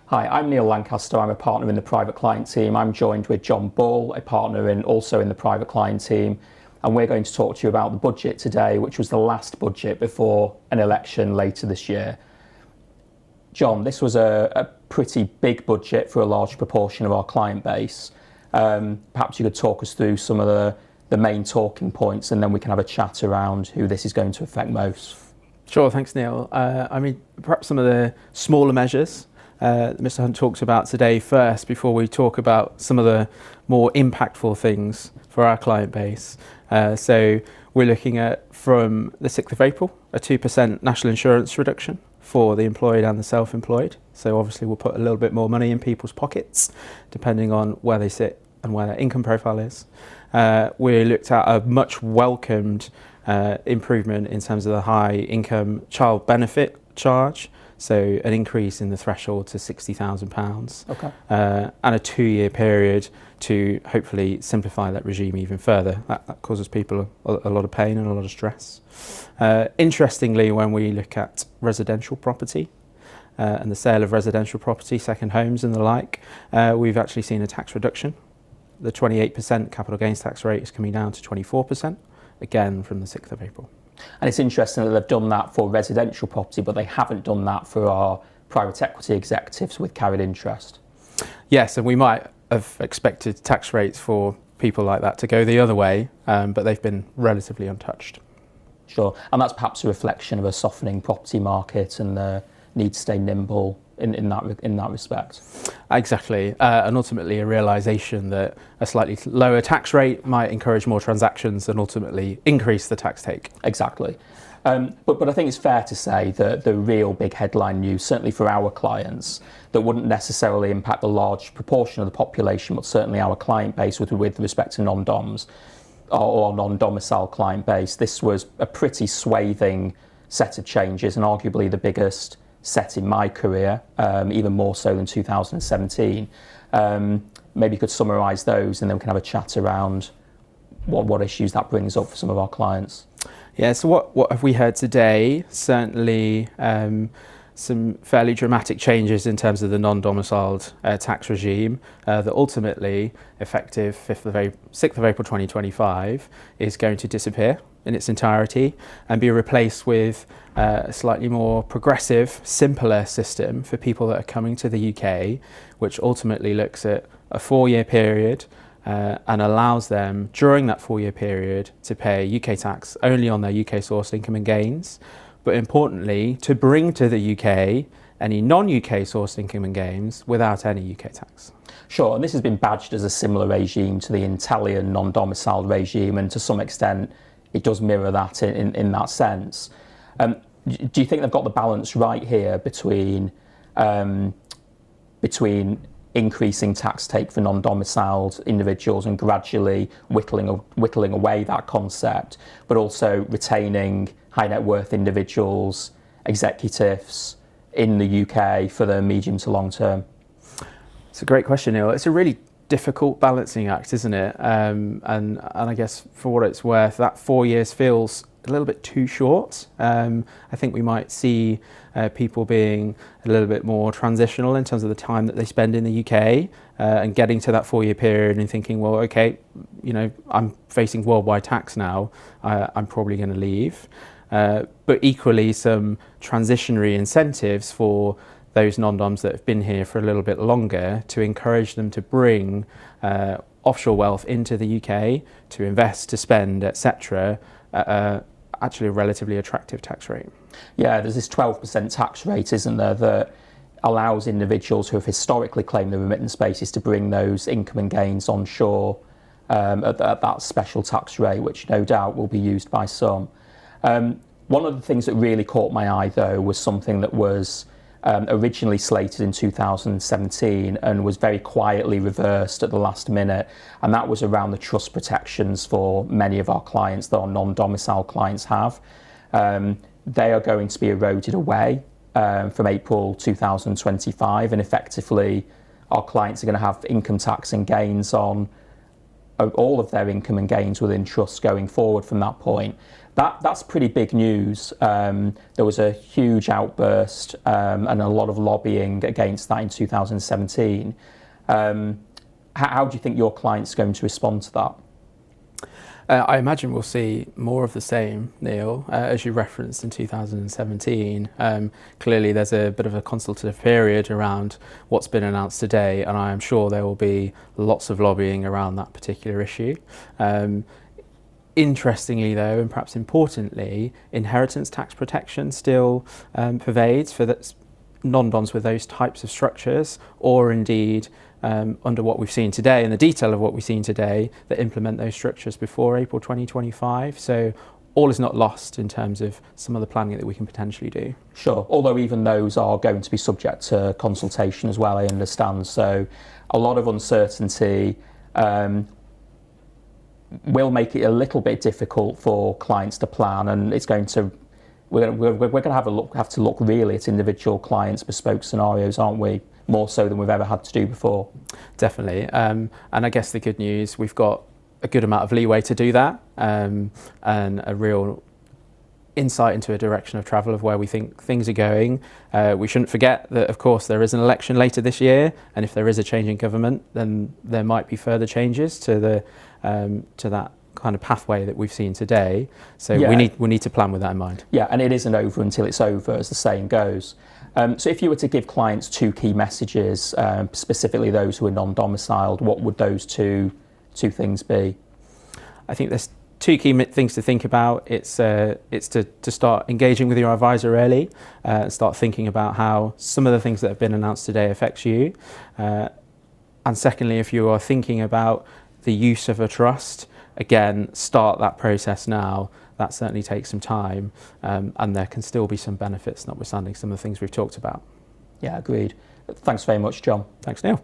Hi, I'm Neil Lancaster. I'm a partner in the private client team. I'm joined with John Bull, a partner also in the private client team. And we're going to talk to you about the budget today, which was the last budget before an election later this year. John, this was a pretty big budget for a large proportion of our client base. Perhaps you could talk us through some of the main talking points, and then we can have a chat around who this is going to affect most. Sure, thanks Neil. Perhaps some of the smaller measures that Mr Hunt talks about today first, before we talk about some of the more impactful things for our client base. So we're looking at, from the 6th of April, a 2% national insurance reduction for the employed and the self-employed. So obviously we'll put a little bit more money in people's pockets, depending on where they sit and where their income profile is. We looked at a much welcomed improvement in terms of the high income child benefit charge. So an increase in the threshold to £60,000, okay. And a 2-year period to hopefully simplify that regime even further. That causes people a lot of pain and a lot of stress. Interestingly, when we look at residential property and the sale of residential property, second homes and the like, we've actually seen a tax reduction. The 28% capital gains tax rate is coming down to 24%, again from the 6th of April. And it's interesting that they've done that for residential property, but they haven't done that for our private equity executives with carried interest. Yes, and we might have expected tax rates for people like that to go the other way, but they've been relatively untouched. Sure, and that's perhaps a reflection of a softening property market and the need to stay nimble in that respect. Exactly, and ultimately a realisation that a slightly lower tax rate might encourage more transactions and ultimately increase the tax take. Exactly. But I think it's fair to say that the real big headline news, certainly for our clients, that wouldn't necessarily impact the large proportion of the population, but certainly our client base with respect to non-doms or non-domicile client base, this was a pretty swathing set of changes, and arguably the biggest set in my career, even more so than 2017. Maybe you could summarise those, and then we can have a chat around what issues that brings up for some of our clients. Yeah, so what have we heard today? Certainly some fairly dramatic changes in terms of the non-domiciled tax regime that ultimately, effective 6th of April 2025, is going to disappear in its entirety and be replaced with a slightly more progressive, simpler system for people that are coming to the UK, which ultimately looks at a 4-year period and allows them during that 4-year period to pay UK tax only on their UK sourced income and gains, but importantly to bring to the UK any non-UK sourced income and gains without any UK tax. Sure, and this has been badged as a similar regime to the Italian non-domiciled regime, and to some extent it does mirror that in that sense. Do you think they've got the balance right here between increasing tax take for non-domiciled individuals and gradually whittling away that concept, but also retaining high net worth individuals, executives in the UK for the medium to long term? It's a great question, Neil. It's a really difficult balancing act, isn't it? And I guess for what it's worth, that 4 years feels a little bit too short. I think we might see people being a little bit more transitional in terms of the time that they spend in the UK and getting to that 4-year period and thinking, well, okay, you know, I'm facing worldwide tax now, I'm probably going to leave. But equally some transitionary incentives for those non-doms that have been here for a little bit longer to encourage them to bring offshore wealth into the UK, to invest, to spend, etc., actually a relatively attractive tax rate. Yeah, there's this 12% tax rate, isn't there, that allows individuals who have historically claimed the remittance basis to bring those income and gains onshore at that special tax rate, which no doubt will be used by some. One of the things that really caught my eye, though, was something that was originally slated in 2017 and was very quietly reversed at the last minute, and that was around the trust protections for many of our clients that our non-domicile clients have. They are going to be eroded away from April 2025, and effectively our clients are going to have income tax and gains on all of their income and gains within trusts going forward from that point. That's pretty big news. There was a huge outburst and a lot of lobbying against that in 2017. How do you think your clients are going to respond to that? I imagine we'll see more of the same, Neil, as you referenced in 2017. Clearly there's a bit of a consultative period around what's been announced today, and I am sure there will be lots of lobbying around that particular issue. Interestingly though, and perhaps importantly, inheritance tax protection still pervades for non-doms with those types of structures, or indeed under what we've seen today and the detail of what we've seen today that implement those structures before April 2025. So all is not lost in terms of some of the planning that we can potentially do. Sure, although even those are going to be subject to consultation as well, I understand. So a lot of uncertainty will make it a little bit difficult for clients to plan, and it's going to we're going to have to look really at individual clients' bespoke scenarios, aren't we? More so than we've ever had to do before. Definitely. And I guess the good news, we've got a good amount of leeway to do that, and a real insight into a direction of travel of where we think things are going. We shouldn't forget that, of course, there is an election later this year, and if there is a change in government, then there might be further changes to that kind of pathway that we've seen today. So yeah, we need to plan with that in mind. Yeah, and it isn't over until it's over, as the saying goes. So if you were to give clients two key messages, specifically those who are non-domiciled, what would those two things be? I think there's two key things to think about. It's to start engaging with your advisor early, start thinking about how some of the things that have been announced today affects you. And secondly, if you are thinking about the use of a trust, again, start that process now. That certainly takes some time, and there can still be some benefits, notwithstanding some of the things we've talked about. Yeah, agreed. Thanks very much, John. Thanks, Neil.